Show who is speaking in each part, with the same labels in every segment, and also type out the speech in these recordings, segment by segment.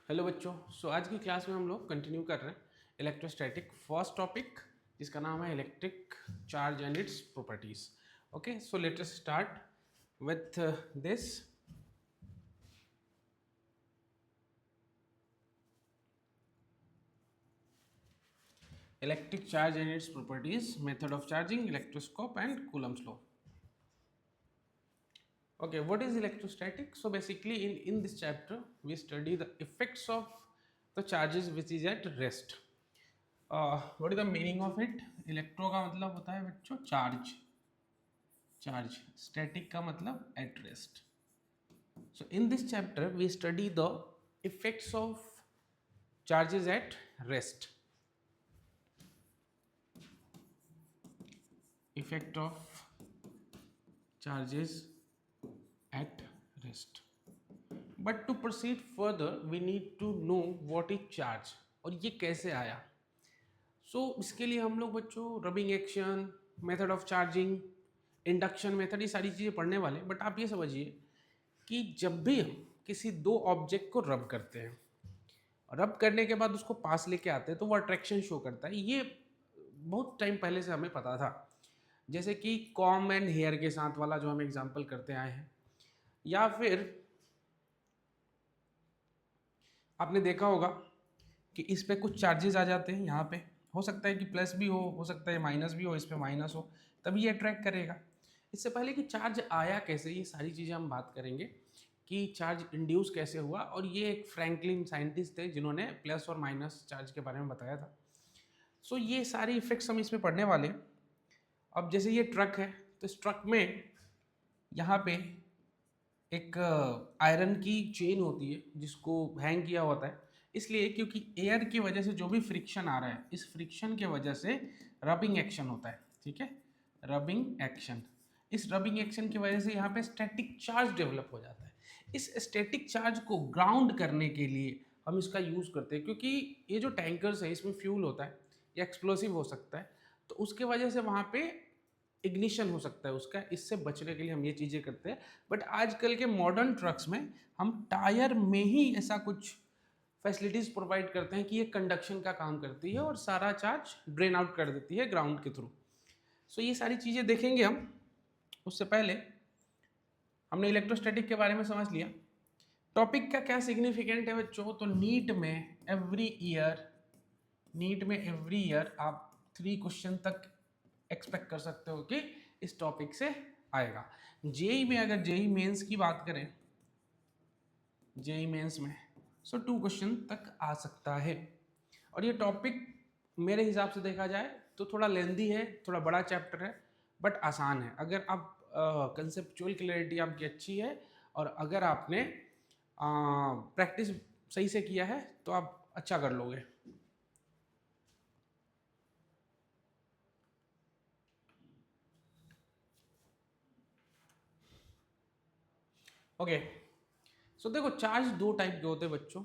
Speaker 1: Hello बच्चों। आज की क्लास में हम लोग कंटिन्यू कर रहे हैं इलेक्ट्रोस्टैटिक फर्स्ट टॉपिक, जिसका नाम है electric charge and its properties. Okay, so let us start with this. Electric charge and its properties, method of charging, electroscope and Coulomb's law. Okay, what is electrostatic? So basically in this chapter we study the effects of the charges which is at rest. What is the meaning of it? Electro का मतलब होता है बच्चों charge, static का मतलब at rest. So in this chapter we study the effects of charges at rest. Effect of charges at rest. But to proceed further we need to know what is charge और ये कैसे आया. इसके लिए हम लोग बच्चों rubbing action, method of charging, induction method, ये सारी चीज़ें पढ़ने वाले. बट आप ये समझिए कि जब भी हम किसी दो ऑब्जेक्ट को रब करते हैं, रब करने के बाद उसको पास लेके आते हैं तो वो अट्रैक्शन शो करता है. ये बहुत टाइम पहले से हमें पता था, जैसे कि कॉम एंड हेयर के साथ वाला जो हम एग्जाम्पल करते आए हैं, या फिर आपने देखा होगा कि इस पे कुछ चार्जेस आ जाते हैं. यहाँ पे हो सकता है कि प्लस भी हो सकता है माइनस भी हो, इस पे माइनस हो, तभी ये अट्रैक्ट करेगा. इससे पहले कि चार्ज आया कैसे, ये सारी चीज़ें हम बात करेंगे कि चार्ज इंड्यूस कैसे हुआ. और ये एक फ्रैंकलिन साइंटिस्ट थे जिन्होंने प्लस और माइनस चार्ज के बारे में बताया था. ये सारी इफेक्ट्स हम इसमें पढ़ने वाले हैं. अब जैसे ये ट्रक है, तो इस ट्रक में यहाँ पे एक आयरन की चेन होती है जिसको हैंग किया होता है, इसलिए क्योंकि एयर की वजह से जो भी फ्रिक्शन आ रहा है, इस फ्रिक्शन के वजह से रबिंग एक्शन होता है. ठीक है, रबिंग एक्शन. इस रबिंग एक्शन की वजह से यहाँ पे स्टैटिक चार्ज डेवलप हो जाता है. इस स्टैटिक चार्ज को ग्राउंड करने के लिए हम इसका यूज़ करते हैं, क्योंकि ये जो टैंकर्स है इसमें फ्यूल होता है या एक्सप्लोसिव हो सकता है, तो उसके वजह से वहाँ पे इग्निशन हो सकता है उसका. इससे बचने के लिए हम ये चीज़ें करते हैं. बट आजकल के मॉडर्न ट्रक्स में हम टायर में ही ऐसा कुछ फैसिलिटीज़ प्रोवाइड करते हैं कि ये कंडक्शन का काम करती है और सारा चार्ज ड्रेन आउट कर देती है ग्राउंड के थ्रू. ये सारी चीज़ें देखेंगे हम. उससे पहले हमने इलेक्ट्रोस्टैटिक के बारे में समझ लिया. टॉपिक का क्या सिग्निफिकेंट है बच्चों, तो नीट में एवरी ईयर आप 3 क्वेश्चन तक एक्सपेक्ट कर सकते हो कि इस टॉपिक से आएगा. जेई में, अगर जेई मेंस की बात करें, जेई मेंस में 2 क्वेश्चन तक आ सकता है. और ये टॉपिक मेरे हिसाब से देखा जाए तो थोड़ा लेंदी है, थोड़ा बड़ा चैप्टर है, बट आसान है. अगर आप कंसेप्चुअल क्लैरिटी आपकी अच्छी है और अगर आपने प्रैक्टिस सही से किया है तो आप अच्छा कर लोगे. ओके, देखो चार्ज 2 टाइप के होते हैं बच्चों.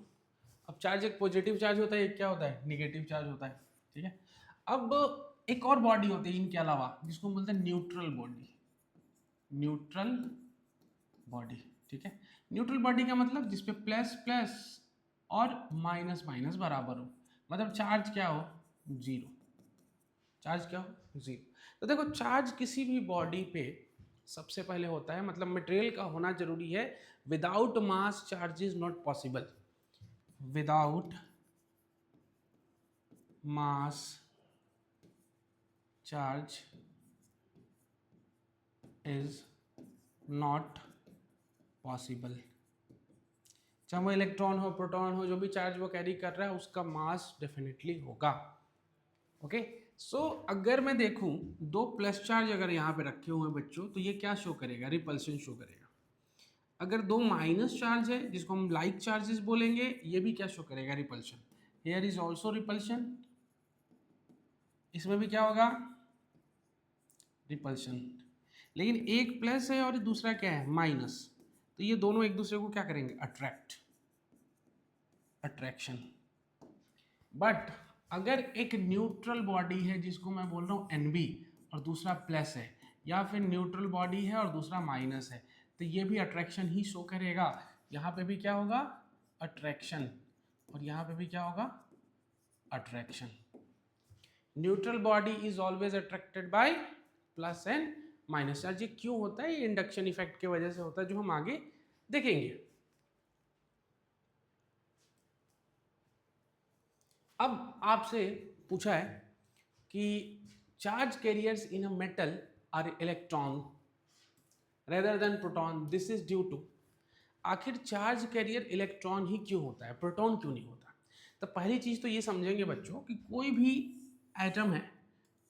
Speaker 1: अब चार्ज, एक पॉजिटिव चार्ज होता है, एक क्या होता है, निगेटिव चार्ज होता है. ठीक है, अब एक और बॉडी होती है इनके अलावा जिसको बोलते हैं न्यूट्रल बॉडी. न्यूट्रल बॉडी, ठीक है. न्यूट्रल बॉडी का मतलब जिसपे प्लस प्लस और माइनस माइनस बराबर हो, मतलब चार्ज क्या हो, जीरो. चार्ज क्या हो, जीरो. तो देखो चार्ज किसी भी बॉडी पे सबसे पहले होता है, मतलब मटेरियल का होना जरूरी है. Without mass charge is not possible. Without mass charge is not possible. चाहे वो इलेक्ट्रॉन हो, प्रोटॉन हो, जो भी चार्ज वो कैरी कर रहा है उसका मास डेफिनेटली होगा. ओके, अगर मैं देखूं 2 प्लस चार्ज अगर यहाँ पे रखे हुए हैं बच्चों, तो ये क्या शो करेगा, रिपल्शन शो करेगा. अगर 2 माइनस चार्ज है जिसको हम लाइक चार्जेस बोलेंगे, ये भी क्या शो करेगा, repulsion. Here is also repulsion. इसमें भी क्या होगा, रिपल्शन. लेकिन एक प्लस है और दूसरा क्या है, माइनस, तो ये दोनों एक दूसरे को क्या करेंगे, अट्रैक्शन. बट अगर एक न्यूट्रल बॉडी है जिसको मैं बोल रहा हूँ NB और दूसरा प्लस है, या फिर न्यूट्रल बॉडी है और दूसरा माइनस है, तो ये भी अट्रैक्शन ही शो करेगा. यहाँ पे भी क्या होगा, अट्रैक्शन. और यहाँ पे भी क्या होगा, attraction. Neutral body is always attracted by plus and minus charge. ये क्यों होता है? ये इंडक्शन इफेक्ट की वजह से होता है, जो हम आगे देखेंगे। अब आपसे पूछा है कि charge carriers in a metal are electron rather than proton, this is due to. आखिर चार्ज कैरियर इलेक्ट्रॉन ही क्यों होता है, प्रोटॉन क्यों नहीं होता? तो पहली चीज तो ये समझेंगे बच्चों कि कोई भी एटम है,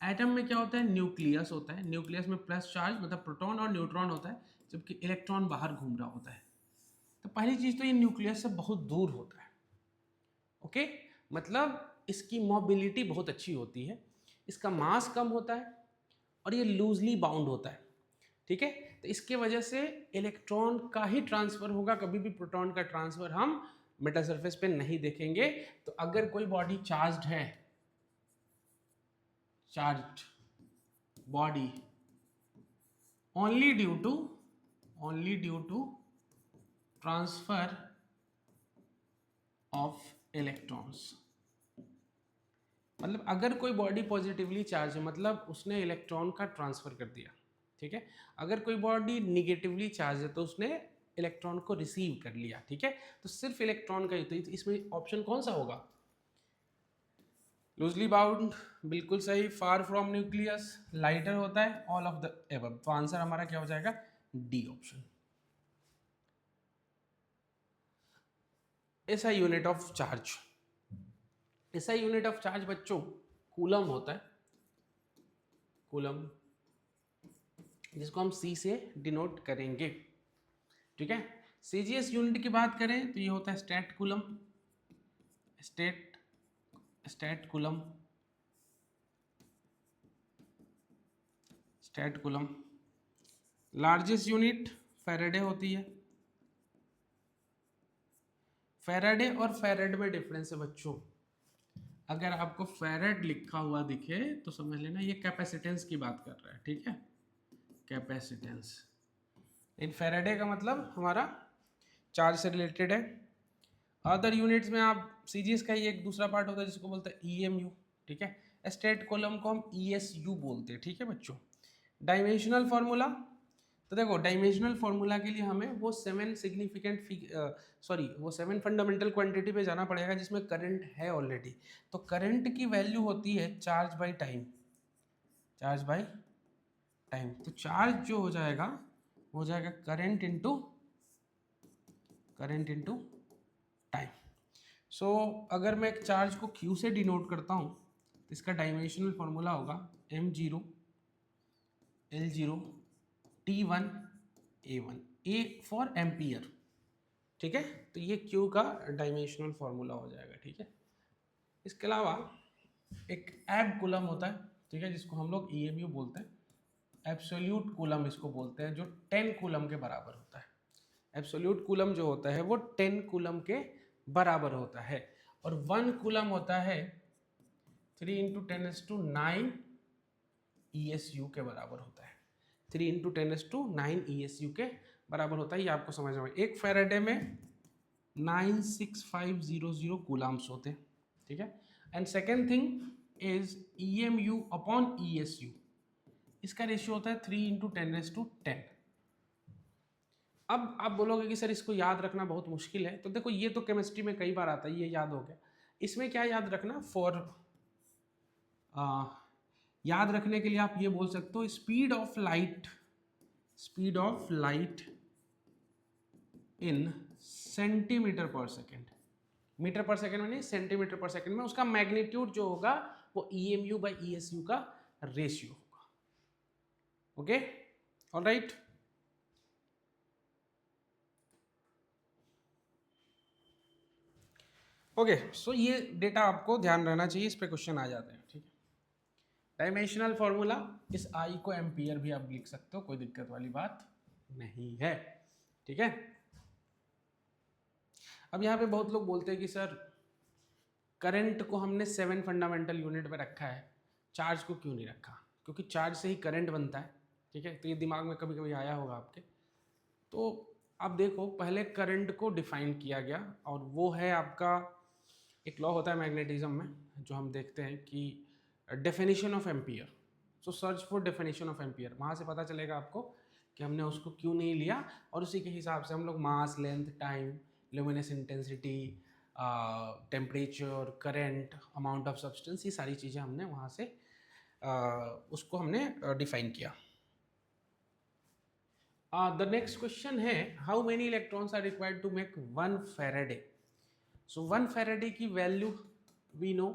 Speaker 1: एटम में क्या होता है, न्यूक्लियस होता है, न्यूक्लियस में प्लस चार्ज मतलब प्रोटॉन और न्यूट्रॉन होता है, जबकि इलेक्ट्रॉन बाहर घूम रहा होता है। तो पहली चीज तो ये न्यूक्लियस से बहुत दूर होता है, ओके, मतलब इसकी मोबिलिटी बहुत अच्छी होती है, इसका मास कम होता है और ये लूजली बाउंड होता है, ठीक है। तो इसके वजह से इलेक्ट्रॉन का ही ट्रांसफर होगा, कभी भी प्रोटॉन का ट्रांसफर हम मेटल सरफेस पे नहीं देखेंगे। तो अगर कोई बॉडी चार्ज्ड है, charged body only due to transfer of electrons, मतलब अगर कोई बॉडी पॉजिटिवली चार्ज है मतलब उसने इलेक्ट्रॉन का ट्रांसफर कर दिया, ठीक है। अगर कोई बॉडी निगेटिवली चार्ज है तो उसने इलेक्ट्रॉन को रिसीव कर लिया, ठीक है। तो सिर्फ इलेक्ट्रॉन का ही, तो इसमें ऑप्शन कौन सा होगा, लूजली बाउंड, बिल्कुल सही। फार फ्रॉम न्यूक्लियस, लाइटर होता है, ऑल ऑफ द एबव। तो आंसर हमारा क्या हो जाएगा, डी ऑप्शन। ऐसा यूनिट ऑफ चार्ज, ऐसा यूनिट ऑफ चार्ज बच्चों कूलम होता है, कूलम, जिसको हम सी से डिनोट करेंगे, ठीक है। सीजीएस यूनिट की बात करें तो ये होता है state coulomb, state coulomb, state coulomb. Largest unit Faraday होती है। फैराडे और फैराड में डिफरेंस है बच्चों, अगर आपको फैराड लिखा हुआ दिखे तो समझ लेना ये कैपेसिटेंस की बात कर रहा है, ठीक है, कैपेसिटेंस। इन फैराडे का मतलब हमारा चार्ज से रिलेटेड है। अदर यूनिट्स में आप सीजीएस का ही एक दूसरा पार्ट होता है जिसको बोलते हैं ईएमयू, ठीक है। स्टेट कॉलम को हम ईएसयू बोलते हैं, ठीक है बच्चों। डायमेंशनल फार्मूला, तो देखो डायमेंशनल फार्मूला के लिए हमें वो 7 सिग्निफिकेंट वो 7 फंडामेंटल क्वांटिटी पे जाना पड़ेगा जिसमें करंट है ऑलरेडी। तो करंट की वैल्यू होती है charge by time, charge by time. तो चार्ज जो हो जाएगा वो हो जाएगा करंट इनटू टाइम। सो अगर मैं एक चार्ज को Q से डिनोट करता हूँ तो इसका डायमेंशनल फार्मूला होगा m0 L0 T1 A1, A for ampere, ठीक है। तो ये Q का डायमेंशनल फार्मूला हो जाएगा, ठीक है। इसके अलावा एक एब कूलम होता है, ठीक है, जिसको हम लोग EMU बोलते हैं, एब्सोल्यूट कूलम इसको बोलते हैं, जो 10 कूलम के बराबर होता है। एब्सोल्यूट कूलम जो होता है वो 10 कूलम के बराबर होता है, और 1 कूलम होता है 3 × 10⁹ ESU के बराबर होता है। 3 × 10⁹ ESU के बराबर होता है, ये आपको समझ में। एक फैराडे में 96500 कूलम्स होते हैं, ठीक है। And second thing is EMU upon ESU, इसका रेशियो होता है 3 × 10⁻10। अब आप बोलोगे कि सर इसको याद रखना बहुत मुश्किल है, तो देखो ये तो केमिस्ट्री में कई बार आता है, ये याद हो गया। इसमें क्या याद रखना, याद रखने के लिए आप ये बोल सकते हो speed of light in centimetre पर सेकेंड। मीटर पर सेकेंड में नहीं, सेंटीमीटर पर सेकेंड में उसका मैग्नीट्यूड जो होगा वो EMU बाई ESU का रेशियो होगा, ओके, ऑलराइट। ओके, सो ये डेटा आपको ध्यान रहना चाहिए, इस पे क्वेश्चन आ जाते हैं, ठीक है। डायमेंशनल फॉर्मूला, इस आई को एम्पियर भी आप लिख सकते हो, कोई दिक्कत वाली बात नहीं है, ठीक है। अब यहाँ पे बहुत लोग बोलते हैं कि सर करंट को हमने 7 फंडामेंटल यूनिट में रखा है, चार्ज को क्यों नहीं रखा, क्योंकि चार्ज से ही करंट बनता है, ठीक है। तो ये दिमाग में कभी कभी आया होगा आपके। तो अब देखो पहले करंट को डिफाइन किया गया और वो है आपका एक लॉ होता है मैग्नेटिज्म में जो हम देखते हैं कि definition of ampere, so search for definition of ampere, वहाँ से पता चलेगा आपको कि हमने उसको क्यों नहीं लिया, और उसी के हिसाब से हम लोग mass, length, time, luminous intensity, temperature, current, amount of substance, ये सारी चीज़ें हमने वहाँ से उसको हमने डिफाइन किया। द नेक्स्ट क्वेश्चन है how many electrons are required to make 1 Faraday. So 1 Faraday की value we know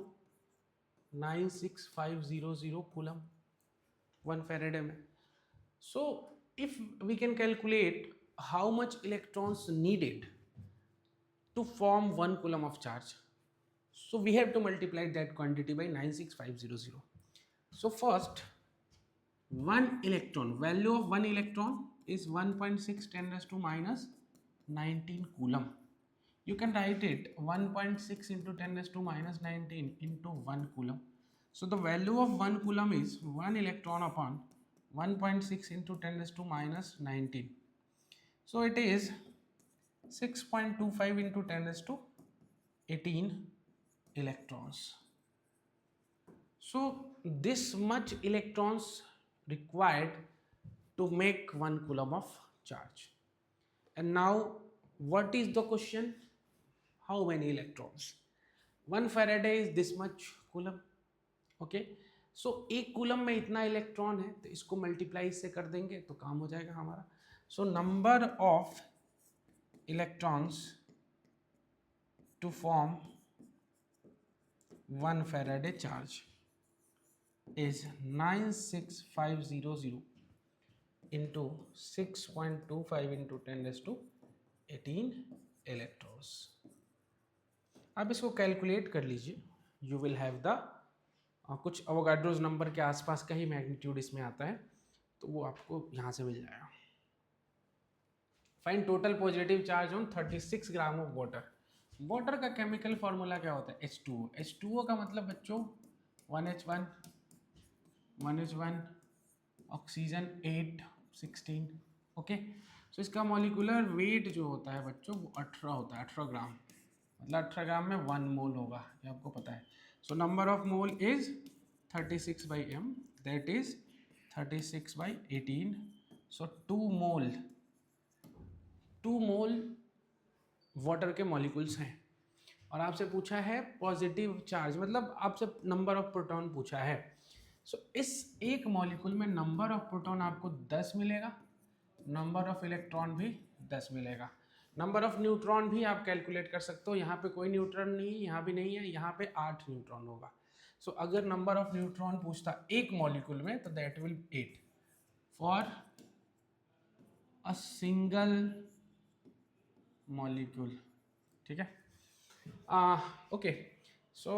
Speaker 1: 96500 coulomb 1 Faraday में। So if we can calculate how much electrons needed to form 1 coulomb of charge, so we have to multiply that quantity by 96500. So first, 1 electron, value of 1 electron is 1.6 10 raised to minus 19 coulomb. You can write it 1.6 into 10 raised to minus 19 into 1 coulomb. So the value of 1 coulomb is 1 electron upon 1.6 into 10 raised to minus 19. So it is 6.25 into 10 raised to 18 electrons. So this much electrons required to make 1 coulomb of charge. And now what is the question? How many electrons? 1 Faraday is this much coulomb. Okay, so एक coulomb में इतना electron है, तो इसको multiply इससे कर देंगे तो काम हो जाएगा हमारा. So number of electrons to form 1 Faraday charge is 96500 into 6.25 into 10 raised to 18 electrons. अब इसको कैलकुलेट कर लीजिए, यू विल हैव द कुछ अवोगाड्रोज नंबर के आसपास का ही मैग्नीट्यूड इसमें आता है, तो वो आपको यहाँ से मिल जाएगा. Find total positive charge on 36 gram of water. Water का केमिकल फॉर्मूला क्या होता है? H2O. H2O का मतलब बच्चों 1H1 1H1 ऑक्सीजन 8 16. ओके, सो इसका मॉलिक्यूलर वेट जो होता है बच्चों वो 18 होता है, 18 ग्राम, मतलब 18 ग्राम में 1 मोल होगा, ये आपको पता है. So number of mole is 36/m, that is 36/18. So 2 mole water के मॉलिक्यूल्स हैं, और आपसे पूछा है पॉजिटिव चार्ज, मतलब आपसे नंबर ऑफ प्रोटॉन पूछा है. सो इस एक मॉलिक्यूल में नंबर ऑफ प्रोटॉन आपको 10 मिलेगा, नंबर ऑफ इलेक्ट्रॉन भी 10 मिलेगा. नंबर ऑफ न्यूट्रॉन भी आप कैलकुलेट कर सकते हो. यहाँ पे कोई न्यूट्रॉन नहीं है, यहाँ भी नहीं है, यहाँ पे 8 न्यूट्रॉन होगा. सो अगर नंबर ऑफ न्यूट्रॉन पूछता एक मॉलिक्यूल में तो that will 8 for a single molecule. ठीक है, okay, so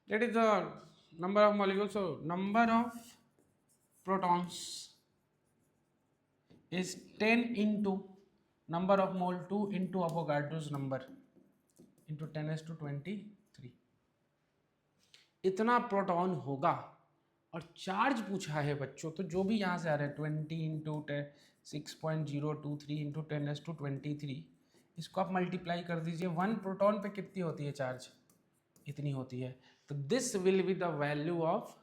Speaker 1: that is the number of molecule. So number of protons is 10 into number of mole 2 into Avogadro's number into 10⁻23. इतना proton होगा. और charge पूछा है बच्चों, तो जो भी यहाँ से आ रहा है 20 इंटू 6.023 इंटू 10⁻23, इसको आप मल्टीप्लाई कर दीजिए. 1 प्रोटॉन पे कितनी होती है चार्ज? इतनी होती है. तो this will be the value of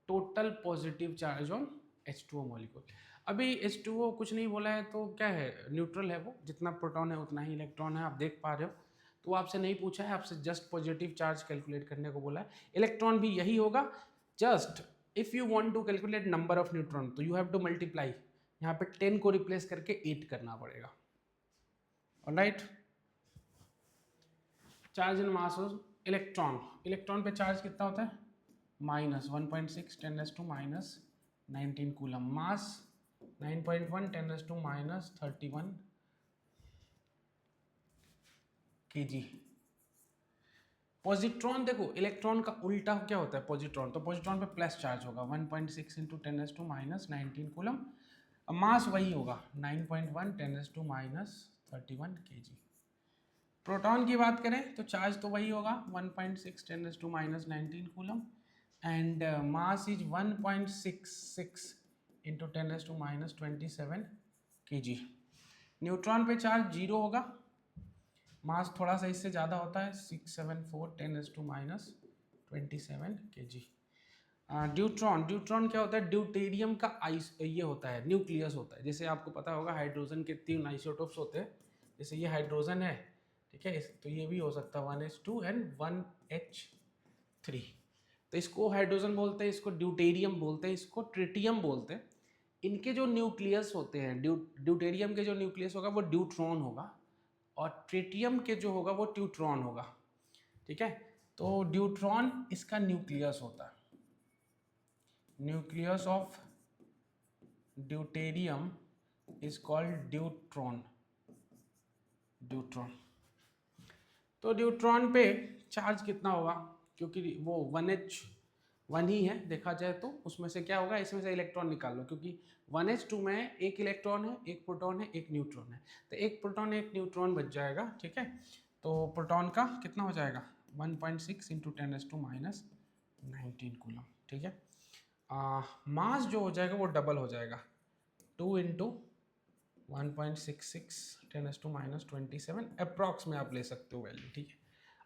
Speaker 1: total positive charge on H2O molecule. अभी H2O कुछ नहीं बोला है, तो क्या है, न्यूट्रल है वो, जितना प्रोटॉन है उतना ही इलेक्ट्रॉन है, आप देख पा रहे हो. तो आपसे नहीं पूछा है, आपसे जस्ट पॉजिटिव चार्ज कैलकुलेट करने को बोला है. इलेक्ट्रॉन भी यही होगा. Just if you want to calculate number of neutron, तो यू हैव टू मल्टीप्लाई, यहाँ पे 10 को रिप्लेस करके 8 करना पड़ेगा. All right, charge in mass of electron. Electron पे चार्ज कितना होता है? -1.6 10⁻⁻19 कूलम. Mass 9.1 10⁻⁻31 kg. पॉजिट्रॉन देखो, इलेक्ट्रॉन का उल्टा क्या होता है पॉजिट्रॉन, तो पॉजिट्रॉन पे प्लस चार्ज होगा 1.6 इंटू 10⁻⁻19 कूलम. मास वही होगा 9.1 10⁻⁻31 kg. प्रोटॉन की बात करें तो चार्ज तो वही होगा 1.6 10⁻⁻19 coulomb, and mass is 1.66 into 10⁻⁻27 kg. Neutron पे चार्ज 0 होगा, मास थोड़ा सा इससे ज़्यादा होता है 674 10⁻27 kg। ड्यूट्रॉन, ड्यूट्रॉन क्या होता है? ड्यूटेरियम का आइस ये होता है, न्यूक्लियस होता है। जैसे आपको पता होगा हाइड्रोजन के 3 आइसोटोप्स होते हैं, जैसे ये हाइड्रोजन है, ठीक है, तो ये भी हो सकता है 1s2 एंड 1h3। तो इसको हाइड्रोजन बोलते हैं, इसको ड्यूटेरियम बोलते हैं, इसको ट्रिटियम बोलते हैं। इनके जो न्यूक्लियस होते हैं, ड्यूटेरियम के जो न्यूक्लियस होगा वो ड्यूट्रॉन होगा, और ट्रिटियम के जो होगा वो ट्यूट्रॉन होगा, ठीक है। तो ड्यूट्रॉन इसका न्यूक्लियस होता है। Nucleus of deuterium is called deuteron. Deuteron, तो ड्यूट्रॉन पे चार्ज कितना होगा? क्योंकि वो 1h1 ही है देखा जाए तो, उसमें से क्या होगा, इसमें से इलेक्ट्रॉन निकाल लो, क्योंकि 1h2 में एक इलेक्ट्रॉन है, एक प्रोटॉन है, एक न्यूट्रॉन है, तो एक प्रोटॉन एक न्यूट्रॉन बच जाएगा, ठीक है। तो प्रोटॉन का कितना हो जाएगा? 1.6 × 10⁻⁹ कूलम, ठीक है। मास जो हो जाएगा वो डबल हो जाएगा, 2 × 1.66 10⁻27 अप्रॉक्स में आप ले सकते हो वैल्यू, ठीक है।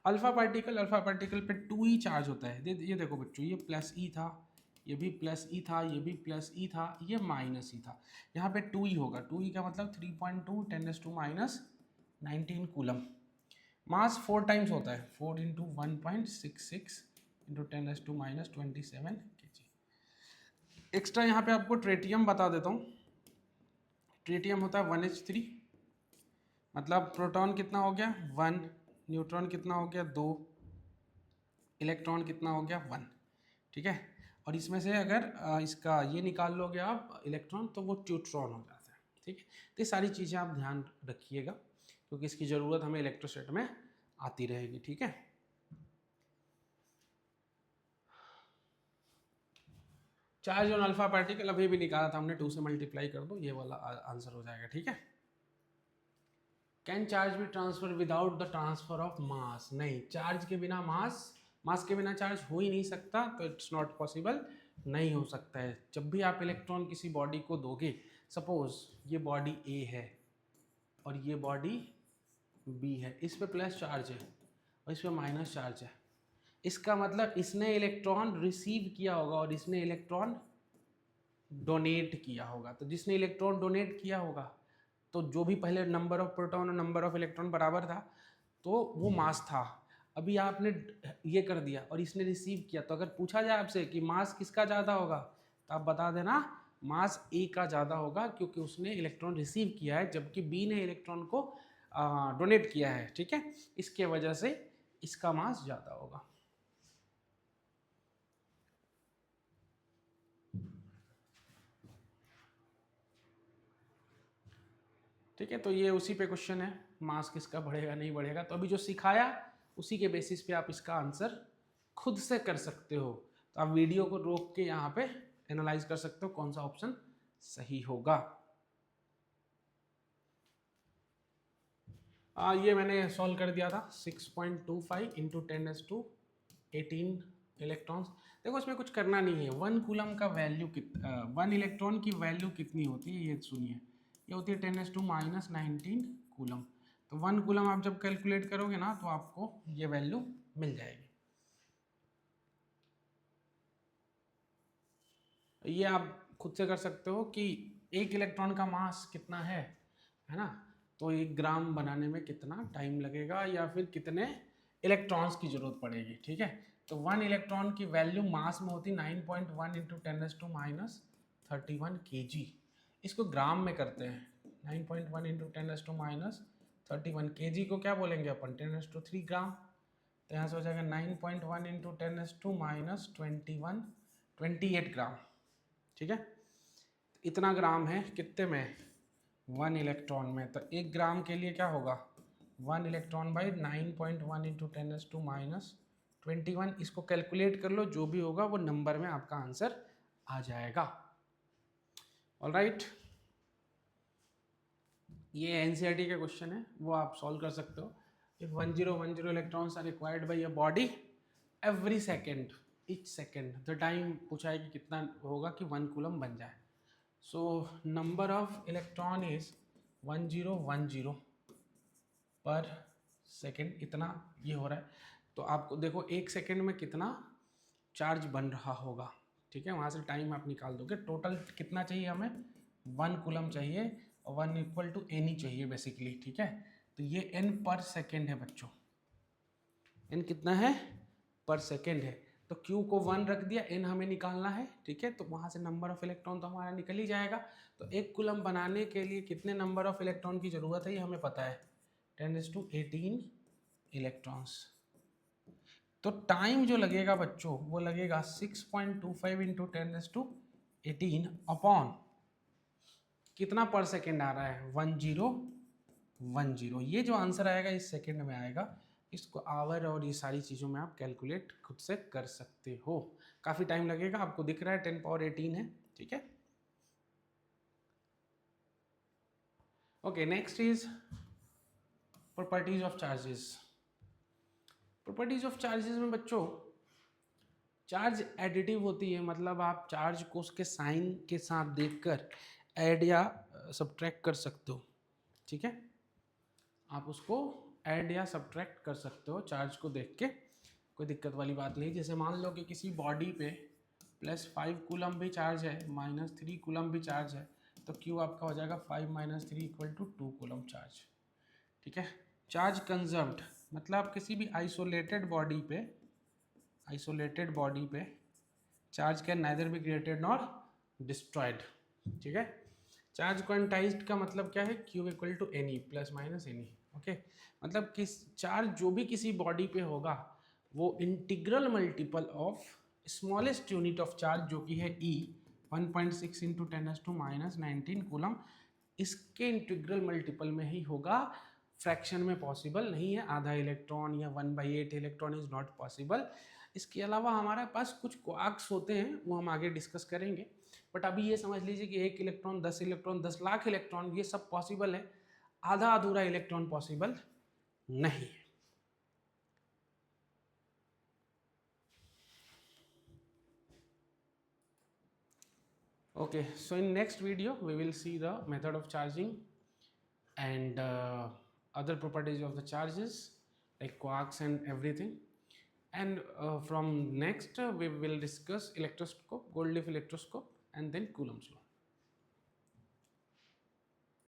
Speaker 1: अल्फा पार्टिकल पे 2 ही चार्ज होता है। ये देखो बच्चों, ये प्लस ई था, ये भी प्लस ई था, ये भी प्लस ई था, ये माइनस ई था। यहाँ पे 2 ही होगा। 2 ई का मतलब 3.2 10⁻19 कूलम। मास 4 टाइम्स होता है, 4 × 1.66 × 10⁻27 kg। एक्स्ट्रा यहाँ पे आपको ट्रेटियम बता देता हूँ। ट्रेटियम होता है 1h3, मतलब प्रोटॉन कितना हो गया? 1, न्यूट्रॉन कितना हो गया? 2, इलेक्ट्रॉन कितना हो गया? 1, ठीक है। और इसमें से अगर इसका ये निकाल लोगे आप इलेक्ट्रॉन, तो वो ट्यूट्रॉन हो जाता है, ठीक है। तो ये सारी चीज़ें आप ध्यान रखिएगा, क्योंकि इसकी ज़रूरत हमें इलेक्ट्रोस्टैट में आती रहेगी, ठीक है। चार्ज ऑन अल्फा पार्टिकल अभी भी निकाला था हमने, 2 से मल्टीप्लाई कर दो, ये वाला आंसर हो जाएगा, ठीक है। Can charge be transfer without the transfer of mass? नहीं, चार्ज के बिना मास के बिना चार्ज हो ही नहीं सकता, तो इट्स नॉट पॉसिबल, नहीं हो सकता है। जब भी आप इलेक्ट्रॉन किसी बॉडी को दोगे, सपोज ये बॉडी ए है और ये बॉडी बी है, इस पे प्लस चार्ज है और इस पे माइनस चार्ज है, इसका मतलब इसने इलेक्ट्रॉन रिसीव किया होगा और इसने इलेक्ट्रॉन डोनेट किया होगा। तो जिसने इलेक्ट्रॉन डोनेट किया होगा, तो जो भी पहले नंबर ऑफ प्रोटॉन और नंबर ऑफ इलेक्ट्रॉन बराबर था, तो वो मास था। अभी आपने ये कर दिया और इसने रिसीव किया, तो अगर पूछा जाए आपसे कि मास किसका ज़्यादा होगा, तो आप बता देना मास ए का ज़्यादा होगा, क्योंकि उसने इलेक्ट्रॉन रिसीव किया है, जबकि बी ने इलेक्ट्रॉन को डोनेट किया है, ठीक है। इसके वजह से इसका मास ज़्यादा होगा। ठीक है, तो ये उसी पे क्वेश्चन है, मास किसका बढ़ेगा नहीं बढ़ेगा। तो अभी जो सिखाया उसी के बेसिस पे आप इसका आंसर खुद से कर सकते हो। तो आप वीडियो को रोक के यहाँ पे एनालाइज कर सकते हो कौन सा ऑप्शन सही होगा। ये मैंने सॉल्व कर दिया था, 6.25 × 10⁻18 इलेक्ट्रॉन्स। देखो इसमें कुछ करना नहीं है। 1 कूलम का वैल्यू 1 इलेक्ट्रॉन की वैल्यू कितनी होती है, ये सुनिए, ये होती है 10⁻19 कूलम। तो 1 कूलम आप जब कैलकुलेट करोगे ना, तो आपको ये वैल्यू मिल जाएगी। ये आप खुद से कर सकते हो कि एक इलेक्ट्रॉन का मास कितना है ना, तो 1 ग्राम बनाने में कितना टाइम लगेगा या फिर कितने इलेक्ट्रॉन्स की जरूरत पड़ेगी, ठीक है। तो 1 इलेक्ट्रॉन की वैल्यू मास में होती 9.1 × 10⁻31 kg। इसको ग्राम में करते हैं, 9.1 × 10⁻31 kg को क्या बोलेंगे अपन, 10⁻3 ग्राम। तो यहाँ से हो जाएगा 9.1 × 10⁻21 28 ग्राम, ठीक है। इतना ग्राम है कितने में, 1 इलेक्ट्रॉन में। तो 1 ग्राम के लिए क्या होगा, 1 इलेक्ट्रॉन बाई 9.1 × 10⁻21। इसको कैलकुलेट कर लो, जो भी होगा वो नंबर में आपका आंसर आ जाएगा। ऑलराइट, ये एनसीईआरटी के क्वेश्चन है, वो आप सॉल्व कर सकते हो। If 1010 electrons are required by a body every second, each second the time पूछा है कि कितना होगा कि 1 कूलम बन जाए। So number of electron is 1010 पर सेकेंड, इतना ये हो रहा है। तो आपको देखो 1 सेकेंड में कितना चार्ज बन रहा होगा, ठीक है। वहाँ से टाइम आप निकाल दोगे। टोटल कितना चाहिए हमें, 1 कूलम चाहिए और 1 इक्वल टू एन ही चाहिए बेसिकली, ठीक है। तो ये एन पर सेकेंड है बच्चों, एन कितना है, पर सेकेंड है। तो क्यू को 1 रख दिया, एन हमें निकालना है, ठीक है। तो वहाँ से नंबर ऑफ इलेक्ट्रॉन तो हमारा निकल ही जाएगा। तो 1 कूलम बनाने के लिए कितने नंबर ऑफ इलेक्ट्रॉन की ज़रूरत है ये हमें पता है, 10⁻18 इलेक्ट्रॉन्स। तो टाइम जो लगेगा बच्चों वो लगेगा 6.25 इंटू 10⁻18 अपॉन कितना पर सेकेंड आ रहा है, 1010। ये जो आंसर आएगा इस सेकेंड में आएगा। इसको आवर और ये सारी चीज़ों में आप कैलकुलेट खुद से कर सकते हो। काफ़ी टाइम लगेगा, आपको दिख रहा है 10⁻18 है, ठीक है। Okay, next is properties of charges. Properties of charges में बच्चों चार्ज एडिटिव होती है, मतलब आप चार्ज को उसके साइन के साथ देखकर ऐड या सब्ट्रैक्ट कर सकते हो, ठीक है। आप उसको ऐड या सब्ट्रैक्ट कर सकते हो चार्ज को देख के, कोई दिक्कत वाली बात नहीं। जैसे मान लो कि किसी बॉडी पे +5 कूलम भी चार्ज है, -3 कूलम भी चार्ज है, तो क्यू आपका हो जाएगा 5 - 3 = 2 कूलम चार्ज, ठीक है। चार्ज कंजर्व्ड मतलब किसी भी आइसोलेटेड बॉडी पे charge can neither be created nor destroyed, ठीक है। चार्ज क्वांटाइज्ड का मतलब क्या है, Q = Ne ± Ne, ओके। मतलब किस चार्ज जो भी किसी बॉडी पे होगा वो integral multiple of smallest unit of charge जो कि है E 1.6 × 10⁻⁻19 कूलम, इसके इंटीग्रल मल्टीपल में ही होगा। फ्रैक्शन में पॉसिबल नहीं है, आधा इलेक्ट्रॉन या 1/8 इलेक्ट्रॉन इज नॉट पॉसिबल। इसके अलावा हमारे पास कुछ क्वार्क्स होते हैं, वो हम आगे डिस्कस करेंगे। बट अभी ये समझ लीजिए कि 1 इलेक्ट्रॉन, 10 इलेक्ट्रॉन, 10 लाख इलेक्ट्रॉन, ये सब पॉसिबल है। आधा अधूरा इलेक्ट्रॉन पॉसिबल नहीं है। Okay, so in next video we will see the method of charging and other properties of the charges like quarks and everything. And from next we will discuss electroscope, Gold leaf electroscope, and then Coulomb's law.